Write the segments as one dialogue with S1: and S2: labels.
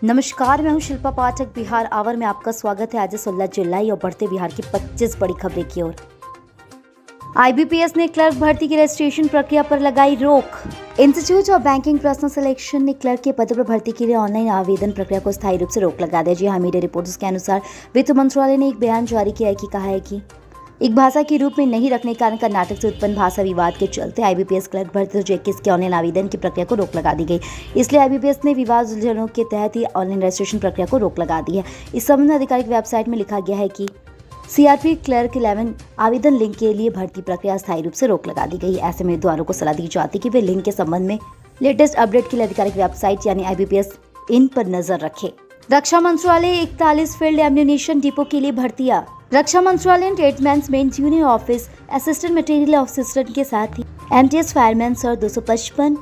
S1: नमस्कार, मैं हूं शिल्पा पाठक। बिहार आवर में आपका स्वागत है। आज 16 जुलाई और बढ़ते बिहार की 25 बड़ी खबरें की ओर। IBPS ने क्लर्क भर्ती की रजिस्ट्रेशन प्रक्रिया पर लगाई रोक। Institute of banking personal selection ने क्लर्क के पद पर भर्ती के लिए ऑनलाइन आवेदन प्रक्रिया को स्थायी रूप से रोक लगा दिया। जी हाँ, मीडिया रिपोर्ट्स के अनुसार वित्त मंत्रालय ने एक बयान जारी किया है कि कहा है कि एक भाषा के रूप में नहीं रखने के कारण कर्नाटक से उत्पन्न भाषा विवाद के चलते IBPS क्लर्क भर्ती 2021 के ऑनलाइन आवेदन की प्रक्रिया को रोक लगा दी गई। इसलिए IBPS ने विवाद सुलझाने के तहत ही ऑनलाइन रजिस्ट्रेशन प्रक्रिया को रोक लगा दी है। इस संबंध में आधिकारिक वेबसाइट में लिखा गया है कि CRP क्लर्क 11 आवेदन लिंक के लिए भर्ती प्रक्रिया स्थायी रूप से रोक लगा दी गई। ऐसे में उम्मीदवारों को सलाह दी जाती है कि वे लिंक के संबंध में लेटेस्ट अपडेट के लिए आधिकारिक वेबसाइट यानी IBPS इन पर नजर रखें। रक्षा मंत्रालय 41 फील्ड एम्यूनिशन डिपो के लिए भर्तियां। रक्षा मंत्रालय ने ट्रीटमेंट्स में junior office assistant material assistant के साथ ही MTS फायरमैन और 255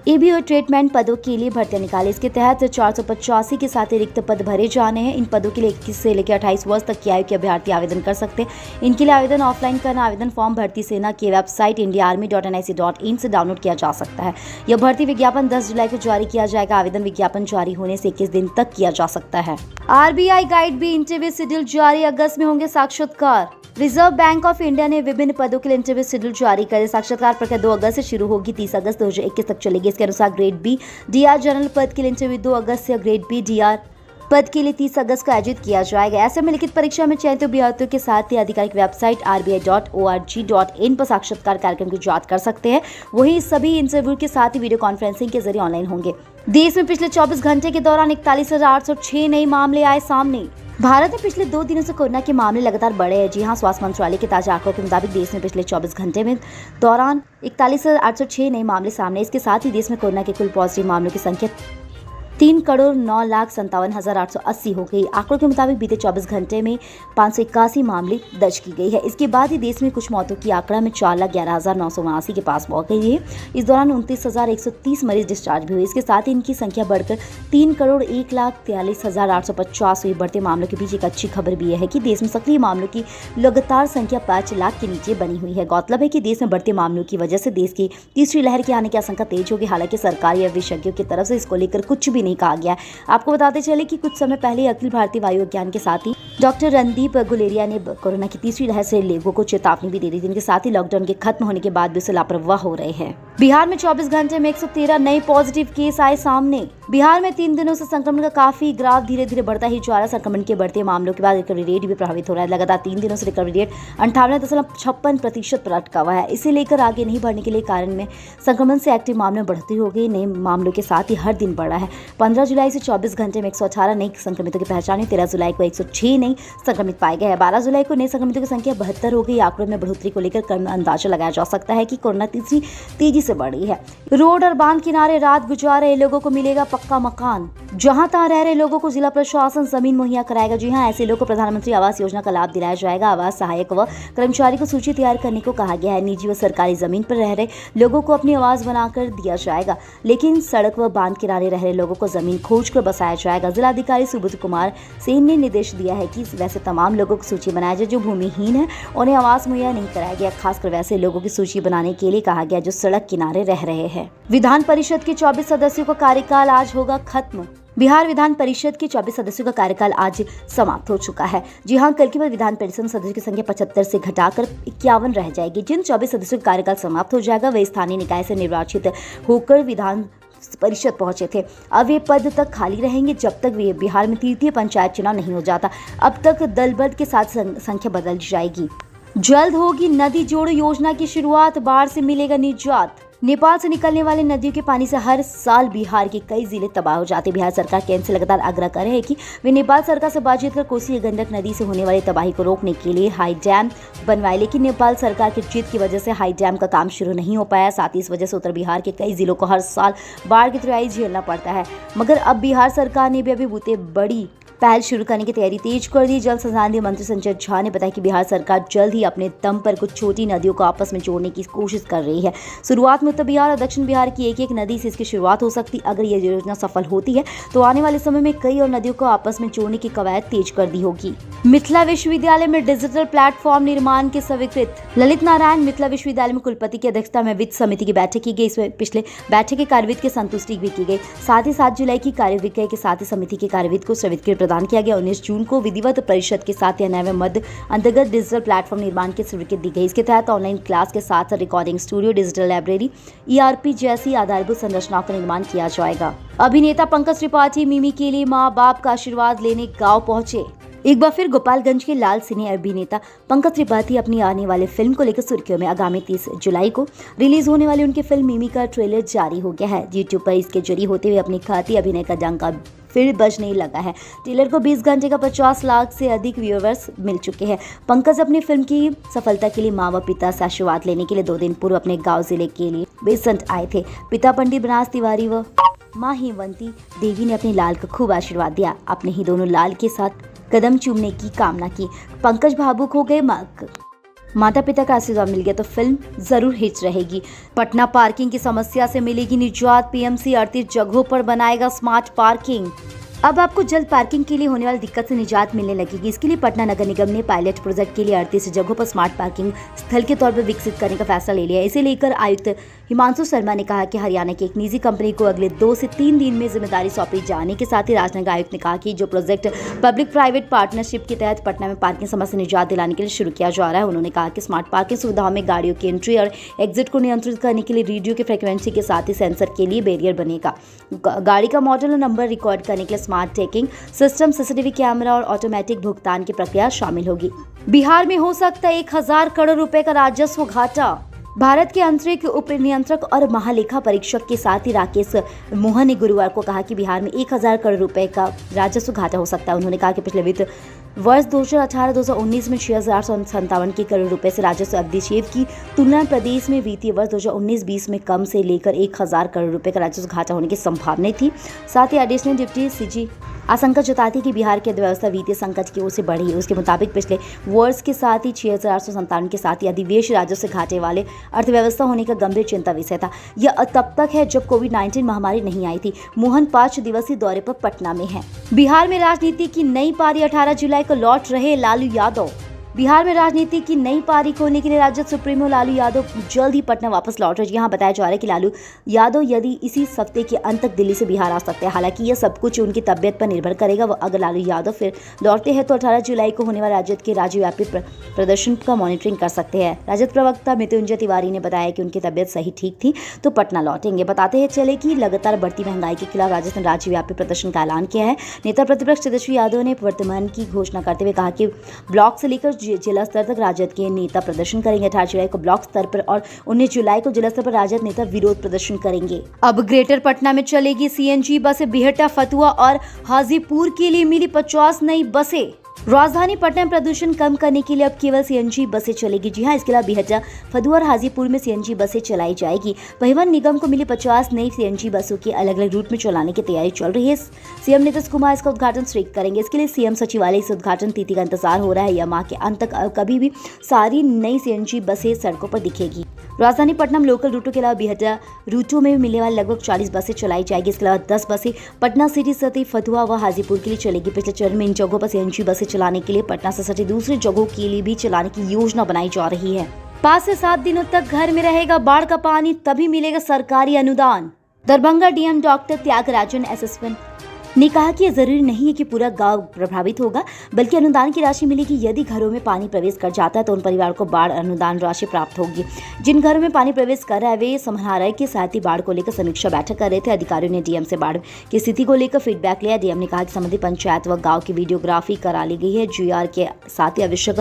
S1: ABO ट्रीटमेंट पदों के लिए भर्तियां निकाली। इसके तहत 485 के साथ रिक्त पद भरे जाने हैं। इन पदों के लिए 21 से लेकर 28 वर्ष तक की आयु के अभ्यर्थी आवेदन कर सकते हैं। इनके लिए आवेदन ऑफलाइन करना आवेदन फॉर्म भर्ती सेना की वेबसाइट indiaarmy.nic.in से डाउनलोड किया जा सकता है। यह भर्ती विज्ञापन 10 जुलाई को जारी किया जाएगा। आवेदन विज्ञापन जारी होने से 21 दिन तक किया जा सकता है। RBI grade B interview schedule जारी, अगस्त में होंगे साक्षात्कार। रिजर्व बैंक ऑफ इंडिया ने विभिन्न पदों के लिए इंटरव्यू शेड्यूल जारी कर साक्षात्कार प्रक्रिया 2 अगस्त से शुरू होगी, 30 अगस्त 2021 तक चलेगी। इसके अनुसार ग्रेड बी DR जनरल पद के लिए इंटरव्यू 2 अगस्त से, ग्रेड बी DR पद के लिए 30 अगस्त को आयोजित किया जाएगा। ऐसे में लिखित परीक्षा में चयनित अभ्यर्थियों के साथ ही आधिकारिक वेबसाइट RBI.org.in पर साक्षात्कार कार्यक्रम की जांच कर सकते हैं। वहीं सभी इंटरव्यू के साथ ही वीडियो कॉन्फ्रेंसिंग के जरिए ऑनलाइन होंगे। देश में पिछले 24 घंटे के दौरान 41,806 नए मामले आए सामने। भारत में पिछले 2 दिनों से कोरोना के मामले लगातार बढ़े हैं। जी हां, स्वास्थ्य मंत्रालय के ताजा आंकड़ों के मुताबिक देश में पिछले 24 घंटे में दौरान 41,806 नए मामले सामने। इसके साथ ही देश में कोरोना के कुल पॉजिटिव मामलों की संख्या 3,09,57,880 हो गई। आंकड़ों के मुताबिक बीते 24 घंटे में 581 मामले दर्ज की गई है। इसके बाद ही देश में कुछ मौतों की आंकड़ा में 4,11,979 के पास पहुंच गई है। इस दौरान 29,130 मरीज डिस्चार्ज भी हुए। इसके साथ ही इनकी संख्या बढ़कर 3,01,43,850 हुई। बढ़ते मामलों के बीच एक अच्छी खबर भी यह है कि देश में सक्रिय मामलों की लगातार संख्या 5 लाख के नीचे बनी हुई है। गौरतलब है कि देश में बढ़ते मामलों की वजह से देश की तीसरी लहर के आने की आशंका तेज होगी। हालांकि सरकारी या विशेषज्ञों की तरफ से इसको लेकर कुछ भी नहीं कहा गया। आपको बताते चले कि कुछ समय पहले अखिल भारतीय वायु विज्ञान के साथी डॉक्टर रणदीप गुलेरिया ने कोरोना की तीसरी लहर से लोगों को चेतावनी भी दे दी थी। इनके साथ ही लॉकडाउन के खत्म होने के बाद भी उसे लापरवाह हो रहे हैं। बिहार में 24 घंटे में 113 नए पॉजिटिव केस आए सामने। बिहार में 3 दिनों से संक्रमण का काफी ग्राफ धीरे धीरे बढ़ता ही जा रहा है। संक्रमण के बढ़ते मामलों के बाद रिकवरी रेट भी प्रभावित हो रहा है। लगातार 3 दिनों से रिकवरी रेट 58.56% पर अटका हुआ है। इसे लेकर आगे नहीं बढ़ने के लिए कारण में संक्रमण से एक्टिव मामलों में बढ़ोतरी हो गई। नए मामलों के साथ ही हर दिन बढ़ा है। 15 जुलाई से 24 घंटे में 118 नए संक्रमितों की पहचान हुई। 13 जुलाई को 106 नए संक्रमित पाए गए हैं। 12 जुलाई को नए संक्रमितों की संख्या 72 हो गई। आंकड़ों में बढ़ोतरी को लेकर अंदाजा लगाया जा सकता है कि कोरोना तेजी से बढ़ रही है। रोड और बांध किनारे रात गुजार रहे लोगों को मिलेगा पक्का मकान। जहां तहां रह रहे लोगों को जिला प्रशासन जमीन मुहैया कराएगा। जी हां, ऐसे लोगों को प्रधानमंत्री आवास योजना का लाभ दिलाया जाएगा। आवास सहायक व कर्मचारी को सूची तैयार करने को कहा गया है। निजी व सरकारी जमीन पर रह रहे लोगों को अपनी आवास बनाकर दिया जाएगा, लेकिन सड़क व बांध किनारे रह रहे लोगों को जमीन खोज कर बसाया जाएगा। जिलाधिकारी सुबोध कुमार सेन ने निर्देश दिया है कि वैसे तमाम लोगों की सूची बनाया जाए जो भूमिहीन है, उन्हें आवास मुहैया नहीं कराया गया। खासकर वैसे लोगों की सूची बनाने के लिए कहा गया जो सड़क किनारे रह रहे हैं। विधान परिषद के 24 सदस्यों का कार्यकाल आज होगा खत्म। बिहार विधान परिषद के 24 सदस्यों का कार्यकाल आज समाप्त हो चुका है। जी हां, कल के बाद विधान परिषद सदस्यों की संख्या 75 से घटाकर 51 रह जाएगी। जिन 24 सदस्यों का कार्यकाल समाप्त हो जाएगा वे स्थानीय निकाय से निर्वाचित होकर विधान परिषद पहुंचे थे। अब ये पद तक खाली रहेंगे जब तक वे बिहार में तृतीय पंचायत चुनाव नहीं हो जाता। अब तक दल बल के साथ संख्या बदल जाएगी। जल्द होगी नदी जोड़ो योजना की शुरुआत, बाढ़ से मिलेगा निजात। नेपाल से निकलने वाले नदियों के पानी से हर साल बिहार के कई जिले तबाह हो जाते। बिहार सरकार केंद्र से लगातार आग्रह कर रहे हैं कि वे नेपाल सरकार से बातचीत कर कोसी गंडक नदी से होने वाली तबाही को रोकने के लिए हाई डैम बनवाए, लेकिन नेपाल सरकार की जिद की वजह से हाई डैम का काम शुरू नहीं हो पाया। साथ ही इस वजह से उत्तर बिहार के कई जिलों को हर साल बाढ़ की तबाही झेलना पड़ता है। मगर अब बिहार सरकार ने भी अभी बड़ी पहल शुरू करने की तैयारी तेज कर दी। जल संसाधन मंत्री संजय झा ने बताया कि बिहार सरकार जल्द ही अपने दम पर कुछ छोटी नदियों को आपस में जोड़ने की कोशिश कर रही है। शुरुआत में उत्तर बिहार और दक्षिण बिहार की एक नदी से इसकी शुरुआत हो सकती। अगर यह योजना सफल होती है तो आने वाले समय में कई और नदियों को आपस में जोड़ने की कवायद तेज कर दी होगी। मिथिला विश्वविद्यालय में डिजिटल प्लेटफॉर्म निर्माण के स्वीकृत। ललित नारायण मिथिला विश्वविद्यालय में कुलपति की अध्यक्षता में वित्त समिति की बैठक की गई। इसमें पिछले बैठक के कार्यवित्त की संतुष्टि भी की गई। साथ ही 7 जुलाई की कार्यविक्रय के साथ ही समिति के कार्यवित्त को स्वीकृति प्रदान किया गया। 19 जून को विधिवत परिषद के साथ 99वें मध्य अंतर्गत डिजिटल प्लेटफॉर्म निर्माण की स्वीकृति दी गई। इसके तहत ऑनलाइन क्लास के साथ recording studio, digital library, ERP जैसी आधारभूत संरचनाओं का निर्माण किया जाएगा। अभिनेता पंकज त्रिपाठी मिमी के लिए माँ बाप का आशीर्वाद लेने गाँव पहुंचे। एक बार फिर गोपालगंज के लाल सिने अभिनेता पंकज त्रिपाठी अपनी आने वाली फिल्म को लेकर सुर्खियों में। आगामी 30 जुलाई को रिलीज होने वाली उनकी फिल्म मिमी का ट्रेलर जारी हो गया है। YouTube पर इसके जारी होते हुए अपनी खाती अभिनय का डंका फिर बजने लगा है। ट्रेलर को 20 घंटे का 50 लाख से अधिक व्यूअर्स मिल चुके हैं। पंकज अपनी फिल्म की सफलता के लिए माँ व पिता से आशीर्वाद लेने के लिए 2 दिन पूर्व अपने गाँव जिले के लिए बेसंट आए थे। पिता पंडित बनास तिवारी व माँ हेमवंती देवी ने अपने लाल को खूब आशीर्वाद दिया। अपने ही दोनों लाल के साथ कदम चूमने की कामना की। पंकज भावुक हो गए। माता पिता का आशीर्वाद मिल गया तो फिल्म जरूर हिट रहेगी। पटना पार्किंग की समस्या से मिलेगी निजात। PMC 38 जगहों पर बनाएगा स्मार्ट पार्किंग। अब आपको जल्द पार्किंग के लिए होने वाली दिक्कत से निजात मिलने लगेगी। इसके लिए पटना नगर निगम ने पायलट प्रोजेक्ट के लिए 38 जगहों पर स्मार्ट पार्किंग स्थल के तौर पर विकसित करने का फैसला ले लिया है। इसे लेकर आयुक्त हिमांशु शर्मा ने कहा कि हरियाणा की एक निजी कंपनी को अगले 2 से 3 दिन में जिम्मेदारी सौंपी जाने के साथ ही राजनगर आयुक्त ने कहा कि जो प्रोजेक्ट पब्लिक प्राइवेट पार्टनरशिप के तहत पटना में पार्किंग समस्या से निजात दिलाने के लिए शुरू किया जा रहा है। उन्होंने कहा कि स्मार्ट पार्किंग सुविधाओं में गाड़ियों की एंट्री और एग्जिट को नियंत्रित करने के लिए रेडियो की फ्रिक्वेंसी के साथ ही सेंसर के लिए बैरियर बनेगा। गाड़ी का मॉडल और नंबर रिकॉर्ड करने के लिए smart tagging system, CCTV camera और ऑटोमेटिक भुगतान की प्रक्रिया शामिल होगी। बिहार में हो सकता है 1000 करोड़ रुपए का राजस्व घाटा। भारत के आंतरिक उप नियंत्रक और महालेखा परीक्षक के साथ ही राकेश मोहन ने गुरुवार को कहा कि बिहार में 1000 करोड़ रुपए का राजस्व घाटा हो सकता है। उन्होंने कहा कि पिछले वित्त वर्ष 2018-2019 में 6,857 करोड़ रुपए से राजस्व अधिशेष की तुलना में प्रदेश में वित्तीय वर्ष 2019-20 में कम से लेकर 1000 करोड़ रुपए का राजस्व घाटा होने की संभावना थी। साथ ही एडिशनल डिप्टी CG आशंका जताती कि बिहार की अर्थव्यवस्था वित्तीय संकट की ओर से बढ़ी है। उसके मुताबिक पिछले वर्ष के साथ ही 6,857 के साथ ही अधिवेश राजस्व घाटे वाले अर्थव्यवस्था होने का गंभीर चिंता विषय था। यह तब तक है जब कोविड-19 महामारी नहीं आई थी। मोहन 5 दिवसीय दौरे पर पटना में है। बिहार में राजनीति की नई पारी 18 जुलाई को लौट रहे लालू यादव। बिहार में राजनीति की नई पारी खोलने के लिए राजद सुप्रीमो लालू यादव जल्द ही पटना वापस लौट रहे हैं। यहाँ बताया जा रहा है कि लालू यादव यदि इसी हफ्ते के अंत तक दिल्ली से बिहार आ सकते हैं। हालांकि यह सब कुछ उनकी तबियत पर निर्भर करेगा। अगर लालू यादव फिर लौटते हैं तो 18 जुलाई को होने वाले राजद के राज्यव्यापी प्रदर्शन का मॉनिटरिंग कर सकते हैं। राजद प्रवक्ता मृत्युंजय तिवारी ने बताया कि उनकी तबियत सही ठीक थी तो पटना लौटेंगे। बताते हैं चले कि लगातार बढ़ती महंगाई के खिलाफ राजद ने राज्यव्यापी प्रदर्शन का ऐलान किया है। नेता प्रतिपक्ष तेजस्वी यादव ने वर्तमान की घोषणा करते हुए कहा कि ब्लॉक से लेकर जिला स्तर तक राजद के नेता प्रदर्शन करेंगे। 18 जुलाई को ब्लॉक स्तर पर और 19 जुलाई को जिला स्तर पर राजद नेता विरोध प्रदर्शन करेंगे। अब ग्रेटर पटना में चलेगी CNG बसें। बिहटा, फतुहा और हाजीपुर के लिए मिली 50 नई बसें। राजधानी पटना में प्रदूषण कम करने के लिए अब केवल CNG बसें चलेगी। जी हां, इसके अलावा बिहटा, फतुहा और हाजीपुर में CNG बसें चलाई जाएगी। परिवहन निगम को मिली 50 नई CNG बसों की अलग अलग रूट में चलाने की तैयारी चल रही है। CM नीतीश कुमार इसका उद्घाटन शीघ्र करेंगे। इसके लिए CM सचिवालय से उद्घाटन तिथि का इंतजार हो रहा है। यह माह के अंत तक कभी भी सारी नई CNG बसें सड़कों पर दिखेगी। राजधानी पटना में लोकल रूटों के अलावा बिहटा रूटों में मिलने वाली लगभग 40 बसें चलाई जाएगी। इसके अलावा 10 बसें पटना सिटी सती फतुहा व हाजीपुर के लिए चलेगी। पिछले चरण में इन जगहों पर CNG बसें चलाने के लिए पटना से सटी दूसरी जगहों के लिए भी चलाने की योजना बनाई जा रही है। 5 से 7 दिनों तक घर में रहेगा बाढ़ का पानी, तभी मिलेगा सरकारी अनुदान। Darbhanga DM doctor Tyagarajan SSN ने कहा कि यह जरूरी नहीं है कि पूरा गांव प्रभावित होगा, बल्कि अनुदान की राशि मिलेगी। यदि घरों में पानी प्रवेश कर जाता है तो उन परिवार को बाढ़ अनुदान राशि प्राप्त होगी। जिन घरों में पानी प्रवेश कर रहा है वे समाहरणालय के साथ ही बाढ़ को लेकर समीक्षा बैठक कर रहे थे। अधिकारियों ने DM से बाढ़ की स्थिति को लेकर फीडबैक लिया। DM ने कहा कि संबंधित पंचायत व गाँव की वीडियोग्राफी करा ली गई है। GR के साथ ही आवश्यक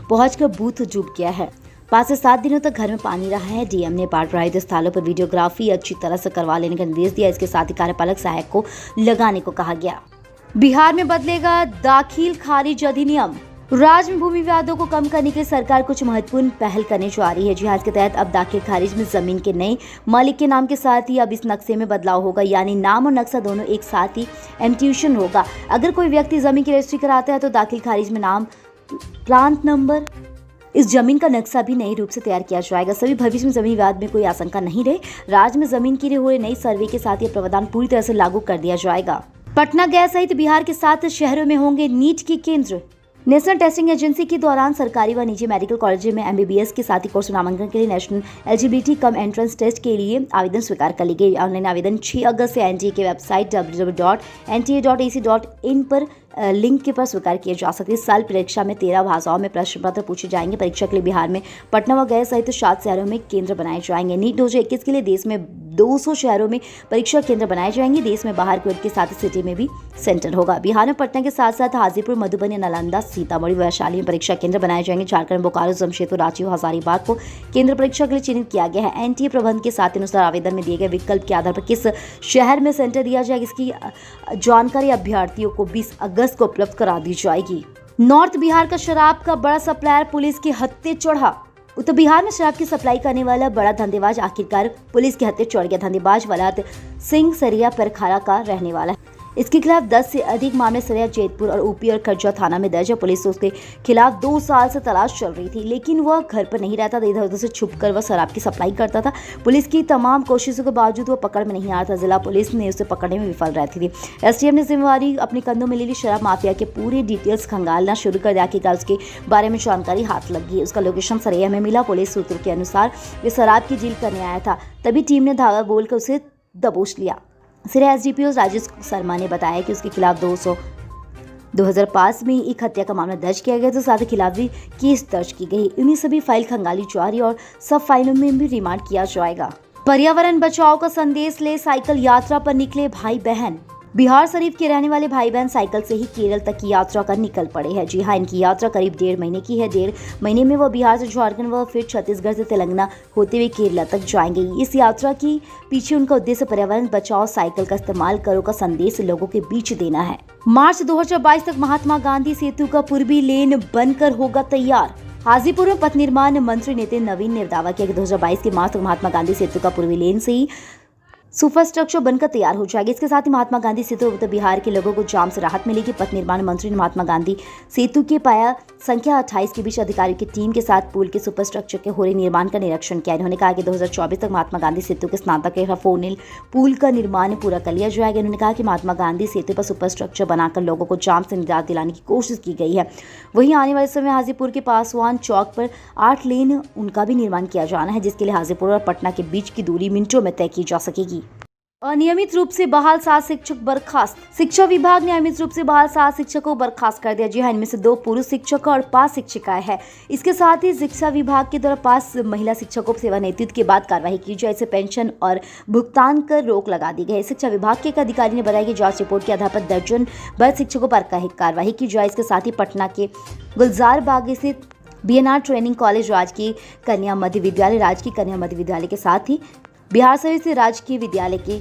S1: पहुंचकर बूथ डूब गया है। 5 से 7 दिनों तक घर में पानी रहा है। DM ने बाढ़ प्रभावित स्थलों पर वीडियोग्राफी अच्छी तरह से करवा लेने का निर्देश दिया। इसके साथ ही कार्यपालक सहायक को लगाने को कहा गया। बिहार में बदलेगा दाखिल खारिज अधिनियम। राज्य में भूमि विवादों को कम करने के लिए सरकार कुछ महत्वपूर्ण पहल करने जा रही है। जी हाँ, इसके तहत अब दाखिल खारिज में जमीन के नए मालिक के नाम के साथ ही अब इस नक्शे में बदलाव होगा, यानी नाम और नक्शा दोनों एक साथ ही एम्प्यूटेशन होगा। अगर कोई व्यक्ति जमीन की रजिस्ट्री कराता है तो दाखिल खारिज में नाम, प्लांट नंबर, इस जमीन का नक्शा भी नए रूप से तैयार किया जाएगा। सभी भविष्य में जमीन विवाद में कोई आशंका नहीं रहे। राज्य में जमीन के लिए हुए नई सर्वे के साथ ये प्रावधान पूरी तरह से लागू कर दिया जाएगा। पटना गया सहित बिहार के 7 शहरों में होंगे नीट के केंद्र। नेशनल टेस्टिंग एजेंसी के दौरान सरकारी व निजी मेडिकल कॉलेज में एमबीबीएस के साथ ही कोर्स नामांकन के लिए national eligibility cum entrance test के लिए आवेदन स्वीकार कर ली गई। ऑनलाइन आवेदन 6 अगस्त से एनटीए की वेबसाइट www.nta.ac.in पर लिंक के पर स्वीकार किए जा सकते हैं। इस साल परीक्षा में 13 भाषाओं में प्रश्न पत्र पूछे जाएंगे। परीक्षा के लिए बिहार में पटना व गया सहित 7 शहरों में केंद्र बनाए जाएंगे। नीट 2021 के लिए देश में 200 शहरों में परीक्षा केंद्र बनाए जाएंगे। देश में बाहर कुवैत के साथ सिटी में भी सेंटर होगा। बिहार में पटना के साथ साथ हाजीपुर, मधुबनी, नालंदा, सीतामढ़ी, वैशाली में परीक्षा केंद्र बनाए जाएंगे। झारखंड, बोकारो, जमशेदपुर, रांची और हजारीबाग को केंद्र परीक्षा के लिए चिन्हित किया गया है। एनटीए प्रबंध के साथ अनुसार आवेदन में दिए गए विकल्प के आधार पर किस शहर में सेंटर दिया जाएगा, इसकी जानकारी अभ्यर्थियों को 20 अगस्त को उपलब्ध करा दी जाएगी। नॉर्थ बिहार का शराब का बड़ा सप्लायर पुलिस के हत्थे चढ़ा। उत्तर बिहार में शराब की सप्लाई करने वाला बड़ा धंधेबाज आखिरकार पुलिस के हत्थे चढ़ गया। धंधेबाज वलायत सिंह सरिया परखारा का रहने वाला है। इसके खिलाफ 10 से अधिक मामले सरिया, जैतपुर और ऊपी और खर्जा थाना में दर्ज है। पुलिस उसके खिलाफ 2 साल से तलाश चल रही थी, लेकिन वह घर पर नहीं रहता था। इधर उधर से छुपकर वह शराब की सप्लाई करता था। पुलिस की तमाम कोशिशों के बावजूद वह पकड़ में नहीं आ रहा था। जिला पुलिस ने उसे पकड़ने में विफल रहती थी। एसटीएफ ने जिम्मेवारी अपने कंधों में ले ली। शराब माफिया के पूरे डिटेल्स खंगालना शुरू कर दिया। आखिरकार उसके बारे में जानकारी हाथ लग गई। उसका लोकेशन सरिया में मिला। पुलिस सूत्रों के अनुसार वे शराब की डील करने आया था। तभी टीम ने धावा बोलकर उसे दबोच लिया। सिरा एसडीपीओ राजेश शर्मा ने बताया कि उसके खिलाफ 2005 में एक हत्या का मामला दर्ज किया गया, तो साथ ही खिलाफ भी केस दर्ज की गई। उन्हीं सभी फाइल खंगाली जा रही और सब फाइलों में भी रिमांड किया जाएगा। पर्यावरण बचाओ का संदेश ले साइकिल यात्रा पर निकले भाई बहन। बिहार शरीफ के रहने वाले भाई बहन साइकिल से ही केरल तक की यात्रा कर निकल पड़े हैं। जी हाँ, इनकी यात्रा करीब 1.5 महीने की है। 1.5 महीने में वह बिहार से झारखंड व फिर छत्तीसगढ़ से तेलंगाना होते हुए केरला तक जाएंगे। इस यात्रा के पीछे उनका उद्देश्य पर्यावरण बचाओ, साइकिल का इस्तेमाल करो का संदेश लोगों के बीच देना है। मार्च 2022 तक महात्मा गांधी सेतु का पूर्वी लेन बनकर होगा तैयार। हाजीपुर में पथ निर्माण मंत्री नितिन नवीन ने दावा किया कि 2022 के मार्च तक महात्मा गांधी सेतु का पूर्वी लेन से ही सुपर स्ट्रक्चर बनकर तैयार हो जाएगी। इसके साथ ही महात्मा गांधी सेतु उत्तर बिहार के लोगों को जाम से राहत मिलेगी। पथ निर्माण मंत्री ने महात्मा गांधी सेतु के पाया संख्या 28 के बीच अधिकारियों की टीम के साथ पुल के सुपर स्ट्रक्चर के हो रहे निर्माण का निरीक्षण किया। इन्होंने कहा कि 2024 तक महात्मा गांधी सेतु के स्नातक के 4 पुल का निर्माण पूरा कर लिया जाएगा। उन्होंने कहा कि महात्मा गांधी सेतु पर सुपर स्ट्रक्चर बनाकर लोगों को जाम से निजात दिलाने की कोशिश की गई है। वहीं आने वाले समय हाजीपुर के पासवान चौक पर 8 लेन उनका भी निर्माण किया जाना है, जिसके लिए हाजीपुर और पटना के बीच की दूरी मिनटों में तय की जा सकेगी। अनियमित रूप से बहाल 7 शिक्षक बर्खास्त। शिक्षा विभाग ने अनियमित रूप से बहाल 7 शिक्षकों को बर्खास्त कर दिया। जी हाँ, इनमें से 2 पुरुष शिक्षक और 5 शिक्षिकाएं हैं। इसके साथ ही शिक्षा विभाग के द्वारा 5 महिला शिक्षकों पर सेवानिवृत्ति के बाद कार्रवाई की जाए। इसे पेंशन और भुगतान कर रोक लगा दी गई। शिक्षा विभाग के एक अधिकारी ने बताया कि जांच रिपोर्ट के आधार पर दर्जन भर शिक्षकों पर कार्रवाई की जाए। इसके साथ ही पटना के गुलजार बाग स्थित बीएनआर ट्रेनिंग कॉलेज, राजकीय कन्या मध्य विद्यालय, राजकीय कन्या मध्य विद्यालय के साथ ही बिहार शरीफ से राजकीय विद्यालय के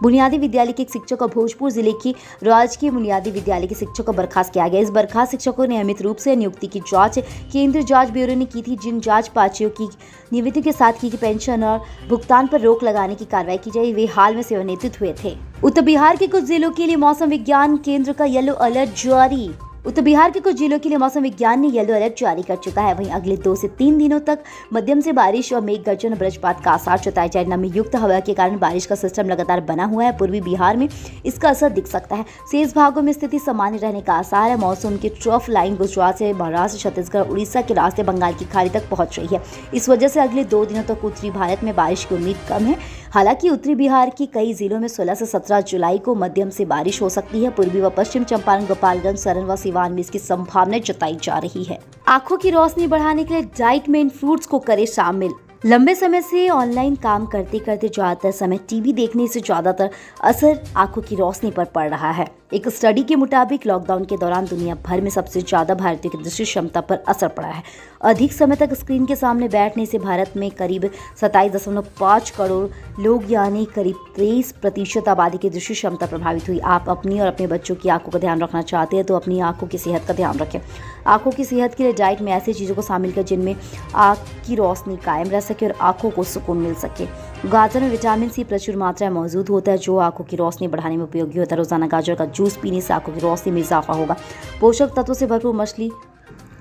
S1: बुनियादी विद्यालय के एक शिक्षक और भोजपुर जिले की राजकीय बुनियादी विद्यालय के शिक्षक को बर्खास्त किया गया। इस बर्खास्त शिक्षकों ने नियमित रूप से नियुक्ति की जांच केंद्रीय जांच ब्यूरो ने की थी। जिन जांच पार्टियों की नियुक्ति के साथ की पेंशन और भुगतान पर रोक लगाने की कार्रवाई की जाए, वे हाल में सेवानिवृत्त हुए थे। उत्तर बिहार के कुछ जिलों के लिए मौसम विज्ञान केंद्र का येलो अलर्ट जारी। उत्तर बिहार के कुछ जिलों के लिए मौसम विज्ञान ने येलो अलर्ट जारी कर चुका है। वहीं अगले 2 से 3 दिनों तक मध्यम से बारिश और मेघ गर्जन और वज्रपात का आसार जताए जा रहे हैं। नमी युक्त हवा के कारण बारिश का सिस्टम लगातार बना हुआ है। पूर्वी बिहार में इसका असर दिख सकता है। शेष भागों में स्थिति सामान्य रहने का आसार है। मॉनसून की ट्रफ लाइन गुजरात से महाराष्ट्र, छत्तीसगढ़, उड़ीसा के रास्ते बंगाल की खाड़ी तक पहुंच रही है। इस वजह से अगले 2 दिनों तक उत्तरी भारत में बारिश की उम्मीद कम है। हालांकि उत्तरी बिहार के कई जिलों में 16 से 17 जुलाई को मध्यम से बारिश हो सकती है। पूर्वी व पश्चिम चंपारण, गोपालगंज, सरन व सिवान में इसकी संभावना जताई जा रही है। आंखों की रोशनी बढ़ाने के लिए डाइट में इन फ्रूट्स को करें शामिल। लंबे समय से ऑनलाइन काम करते करते ज्यादातर समय टीवी देखने से ज्यादातर असर आंखों की रोशनी पर पड़ रहा है। एक स्टडी के मुताबिक लॉकडाउन के दौरान दुनिया भर में सबसे ज्यादा भारतीयों की दृष्टि क्षमता पर असर पड़ा है। अधिक समय तक स्क्रीन के सामने बैठने से भारत में करीब 27.5 करोड़ लोग यानी करीब 23% आबादी की दृष्टि क्षमता प्रभावित हुई। आप अपनी और अपने बच्चों की आंखों का ध्यान रखना चाहते हैं तो अपनी आंखों की सेहत का ध्यान रखें। आंखों की सेहत के लिए डाइट में ऐसी चीज़ों को शामिल करें जिनमें आंख की रोशनी कायम रह सके और आंखों को सुकून मिल सके। गाजर में विटामिन सी प्रचुर मात्रा में मौजूद होता है जो आंखों की रोशनी बढ़ाने में उपयोगी होता है। रोजाना गाजर का जूस पीने से आंखों की रोशनी में इजाफा होगा। पोषक तत्वों से भरपूर मछली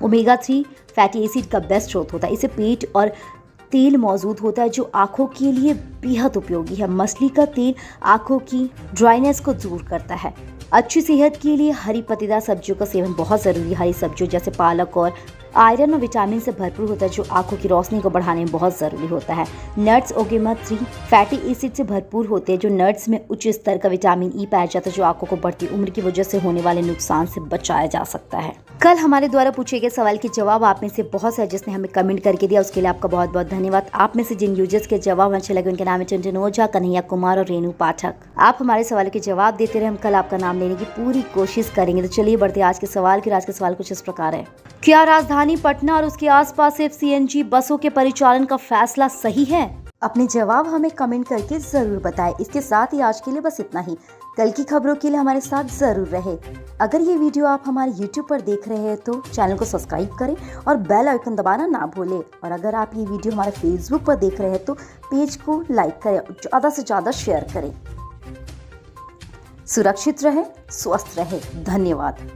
S1: ओमेगा 3 फैटी एसिड का बेस्ट स्रोत होता है। इसे पेट और तेल मौजूद होता है जो आंखों के लिए बेहद उपयोगी है। मछली का तेल आंखों की ड्राइनेस को दूर करता है। अच्छी सेहत के लिए हरी पत्तेदार सब्जियों का सेवन बहुत जरूरी है। हरी सब्जियों जैसे पालक और आयरन और विटामिन से भरपूर होता है जो आंखों की रोशनी को बढ़ाने में बहुत ज़रूरी होता है। नट्स ओमेगा 3 फैटी एसिड से भरपूर होते हैं जो नट्स में उच्च स्तर का विटामिन ई पाया जाता है जो आंखों को बढ़ती उम्र की वजह से होने वाले नुकसान से बचाया जा सकता है। कल हमारे द्वारा पूछे गए सवाल के जवाब आप में से बहुत से जिसने हमें कमेंट करके दिया उसके लिए आपका बहुत बहुत धन्यवाद। आप में से जिन यूजर्स के जवाब अच्छे लगे उनके नाम है टुनटुन ओझा, कन्हैया कुमार और रेणु पाठक। आप हमारे सवाल के जवाब देते रहे, हम कल आपका नाम लेने की पूरी कोशिश करेंगे। तो चलिए बढ़ते आज के सवाल की। आज के सवाल कुछ इस प्रकार है, क्या राजधानी पटना और उसके आसपास सिर्फ सीएनजी बसों के परिचालन का फैसला सही है? अपने जवाब हमें कमेंट करके जरूर बताएं। इसके साथ ही आज के लिए बस इतना ही। कल की खबरों के लिए हमारे साथ जरूर रहे। अगर ये वीडियो आप हमारे YouTube पर देख रहे हैं तो चैनल को सब्सक्राइब करें और बेल आइकन दबाना ना भूलें। और अगर आप ये वीडियो हमारे Facebook पर देख रहे हैं तो पेज को लाइक करें और ज़्यादा से ज़्यादा शेयर करें। सुरक्षित रहें, स्वस्थ रहें। धन्यवाद।